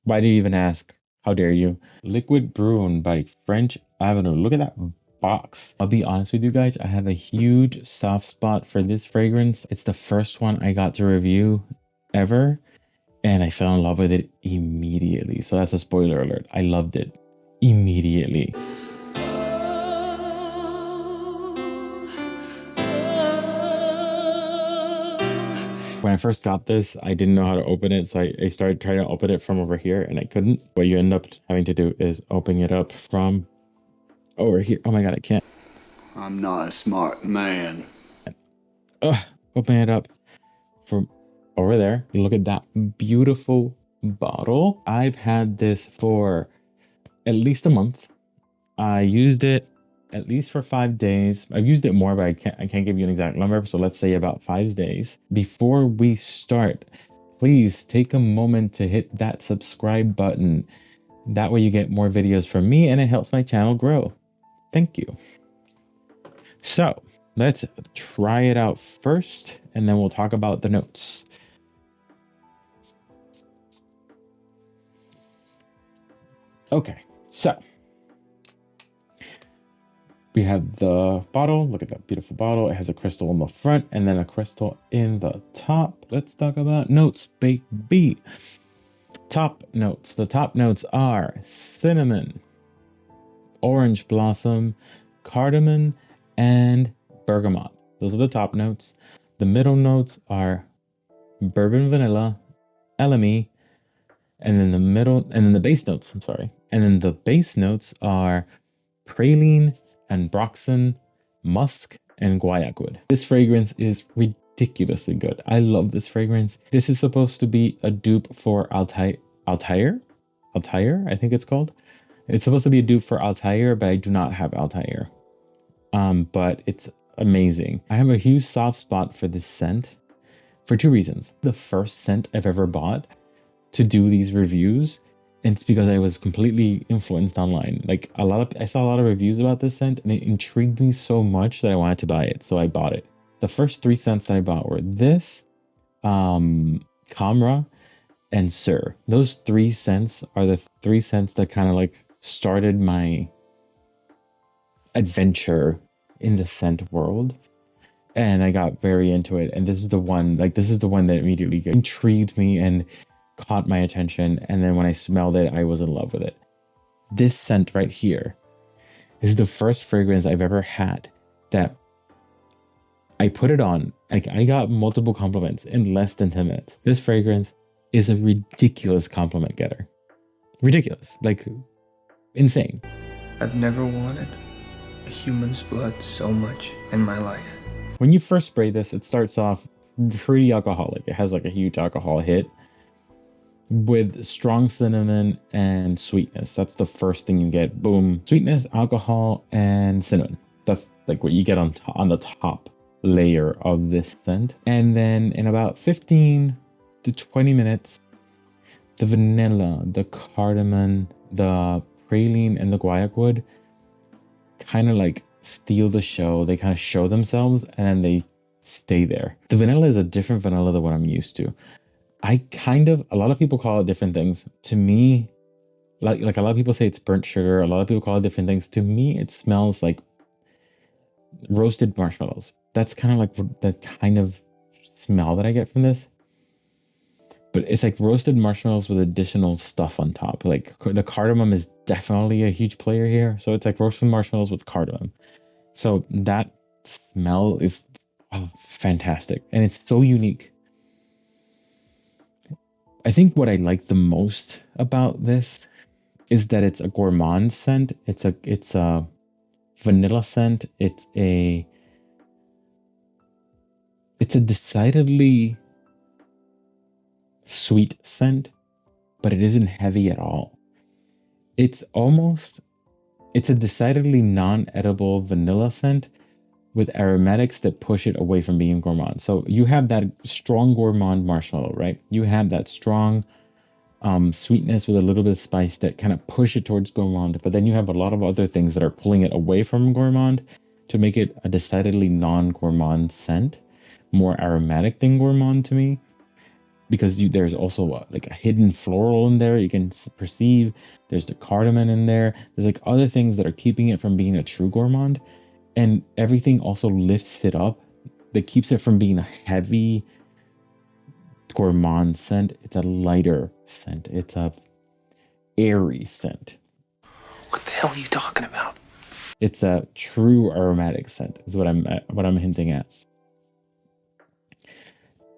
Why do you even ask? How dare you? Liquid Brun by French Avenue. Look at that box. I'll be honest with you guys, I have a huge soft spot for this fragrance. It's the first one I got to review ever, and I fell in love with it immediately. So that's a spoiler alert. I loved it immediately. When I first got this, I didn't know how to open it, so I started trying to open it from over here, and I couldn't. What you end up having to do is open it up from over here. Oh my god, I can't. I'm not a smart man. Open it up from over there. Look at that beautiful bottle. I've had this for at least a month. I used it at least for 5 days. I've used it more, but I can't give you an exact number. So let's say about 5 days. Before we start, please take a moment to hit that subscribe button. That way you get more videos from me and it helps my channel grow. Thank you. So let's try it out first, and then we'll talk about the notes. Okay, so we have the bottle. Look at that beautiful bottle. It has a crystal in the front and then a crystal in the top. Let's talk about notes, baby. Top notes. The top notes are cinnamon, orange blossom, cardamom, and bergamot. Those are the top notes. The middle notes are bourbon vanilla, elemi, and then the base notes, I'm sorry. And then the base notes are praline, ambroxan, musk, and guaiac wood. This fragrance is ridiculously good. I love this fragrance. This is supposed to be a dupe for Altair, I think it's called. It's supposed to be a dupe for Altair, but I do not have Altair. But it's amazing. I have a huge soft spot for this scent for two reasons. The first scent I've ever bought to do these reviews, and it's because I was completely influenced online. Like I saw a lot of reviews about this scent, and it intrigued me so much that I wanted to buy it, so I bought it. The first 3 scents that I bought were this, Camera, and Sir. Those 3 scents are the 3 scents that kind of like started my adventure in the scent world, and I got very into it. And this is the one that immediately intrigued me and caught my attention, and then when I smelled it, I was in love with it. This scent right here is the first fragrance I've ever had that I put it on. Like, I got multiple compliments in less than 10 minutes. This fragrance is a ridiculous compliment getter. Ridiculous, like insane. I've never wanted a human's blood so much in my life. When you first spray this, it starts off pretty alcoholic. It has like a huge alcohol hit with strong cinnamon and sweetness. That's the first thing you get. Boom. Sweetness, alcohol, and cinnamon. That's like what you get on the top layer of this scent. And then in about 15 to 20 minutes, the vanilla, the cardamom, the praline, and the guaiac wood kind of like steal the show. They kind of show themselves and then they stay there. The vanilla is a different vanilla than what I'm used to. A lot of people call it different things. To me, like a lot of people say it's burnt sugar. A lot of people call it different things. To me, it smells like roasted marshmallows. That's kind of like the kind of smell that I get from this. But it's like roasted marshmallows with additional stuff on top. Like the cardamom is definitely a huge player here. So it's like roasted marshmallows with cardamom. So that smell is fantastic. And it's so unique. I think what I like the most about this is that it's a gourmand scent. It's a vanilla scent. It's a decidedly sweet scent, but it isn't heavy at all. It's a decidedly non-edible vanilla scent with aromatics that push it away from being gourmand. So you have that strong gourmand marshmallow, right? You have that strong sweetness with a little bit of spice that kind of push it towards gourmand, but then you have a lot of other things that are pulling it away from gourmand to make it a decidedly non-gourmand scent, more aromatic than gourmand to me. because there's also like a hidden floral in there you can perceive. There's the cardamom in there. There's like other things that are keeping it from being a true gourmand, and everything also lifts it up that keeps it from being a heavy gourmand scent. It's a lighter scent. It's a airy scent. What the hell are you talking about? It's a true aromatic scent is what I'm hinting at.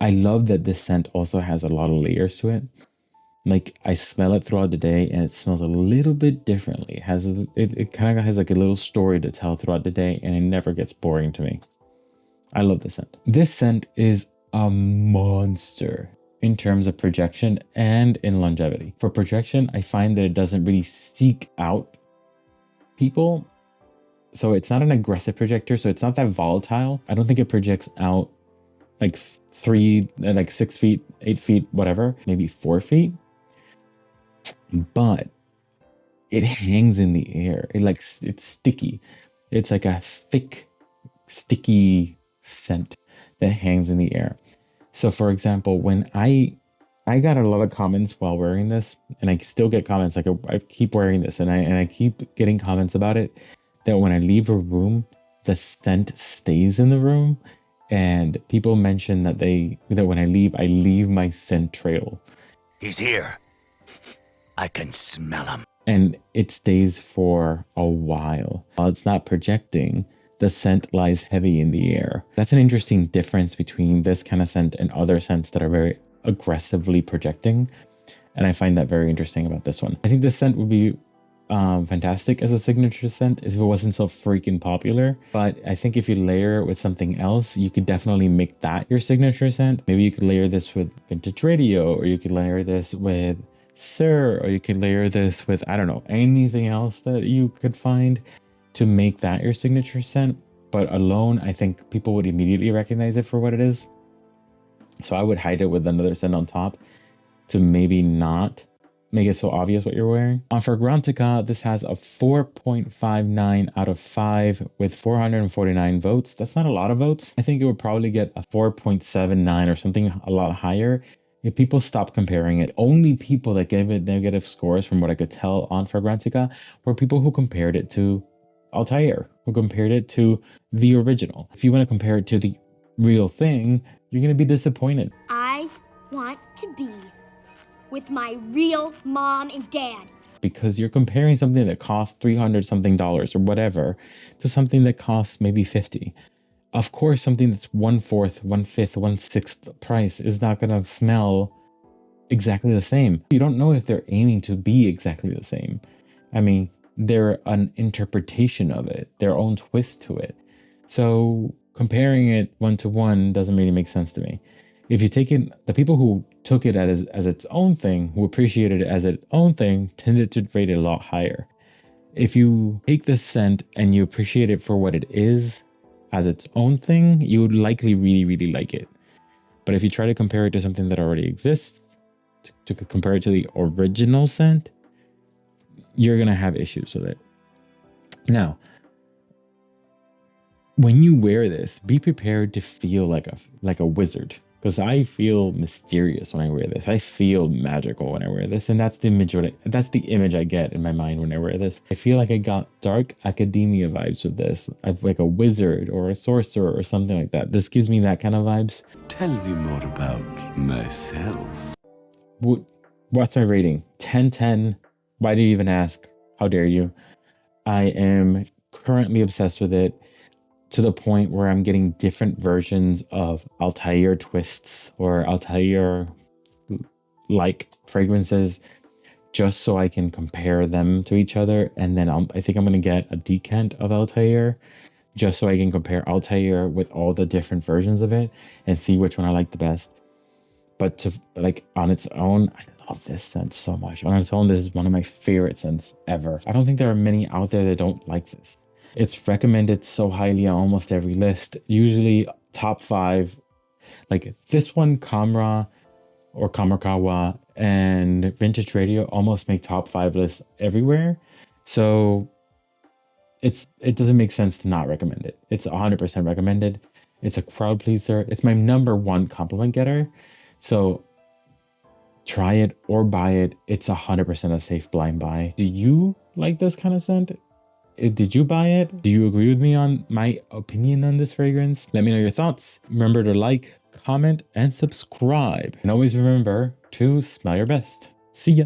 I love that this scent also has a lot of layers to it. Like I smell it throughout the day and it smells a little bit differently. It kind of has like a little story to tell throughout the day, and it never gets boring to me. I love this scent. This scent is a monster in terms of projection and in longevity. For projection, I find that it doesn't really seek out people. So it's not an aggressive projector. So it's not that volatile. I don't think it projects out like 6 feet, 8 feet, whatever, maybe 4 feet. But it hangs in the air. It's sticky. It's like a thick, sticky scent that hangs in the air. So for example, when I got a lot of comments while wearing this, and I still get comments, like I keep wearing this and I keep getting comments about it, that when I leave a room, the scent stays in the room. And people mention that when I leave my scent trail. He's here. I can smell him. And it stays for a while. While it's not projecting, the scent lies heavy in the air. That's an interesting difference between this kind of scent and other scents that are very aggressively projecting. And I find that very interesting about this one. I think this scent would be fantastic as a signature scent if it wasn't so freaking popular. But I think if you layer it with something else, you could definitely make that your signature scent. Maybe you could layer this with Vintage Radio, or you could layer this with Sir, or you could layer this with, I don't know, anything else that you could find to make that your signature scent. But alone, I think people would immediately recognize it for what it is. So I would hide it with another scent on top to maybe not make it so obvious what you're wearing. On Fragrantica, this has a 4.59 out of 5 with 449 votes. That's not a lot of votes. I think it would probably get a 4.79 or something a lot higher if people stop comparing it. Only people that gave it negative scores, from what I could tell on Fragrantica, were people who compared it to Altair, who compared it to the original. If you want to compare it to the real thing, you're going to be disappointed. I want to be with my real mom and dad. Because you're comparing something that costs $300 something or whatever to something that costs maybe 50. Of course, something that's 1/4, 1/5, 1/6 price is not going to smell exactly the same. You don't know if they're aiming to be exactly the same. I mean, they're an interpretation of it, their own twist to it. So comparing it one to one doesn't really make sense to me. If you take it, the people who took it as its own thing, who appreciated it as its own thing, tended to rate it a lot higher. If you take this scent and you appreciate it for what it is, as its own thing, you would likely really, really like it. But if you try to compare it to something that already exists, to compare it to the original scent, you're going to have issues with it. Now, when you wear this, be prepared to feel like a wizard. Because I feel mysterious when I wear this. I feel magical when I wear this. And that's the image I get in my mind when I wear this. I feel like I got dark academia vibes with this. Like a wizard or a sorcerer or something like that. This gives me that kind of vibes. Tell me more about myself. What's my rating? 10/10. Why do you even ask? How dare you? I am currently obsessed with it, to the point where I'm getting different versions of Altair twists or Altair like fragrances just so I can compare them to each other. And then I think I'm going to get a decant of Altair just so I can compare Altair with all the different versions of it and see which one I like the best. But on its own, I love this scent so much. On its own, this is one of my favorite scents ever. I don't think there are many out there that don't like this. It's recommended so highly on almost every list. Usually top 5. Like this one, Kamra or Kamarkawa and Vintage Radio almost make top 5 lists everywhere. So it doesn't make sense to not recommend it. It's 100% recommended. It's a crowd pleaser. It's my #1 compliment getter. So Try it or buy it. It's 100% a safe blind buy. Do you like this kind of scent? Did you buy it? Do you agree with me on my opinion on this fragrance? Let me know your thoughts. Remember to like, comment, and subscribe. And always remember to smell your best. See ya.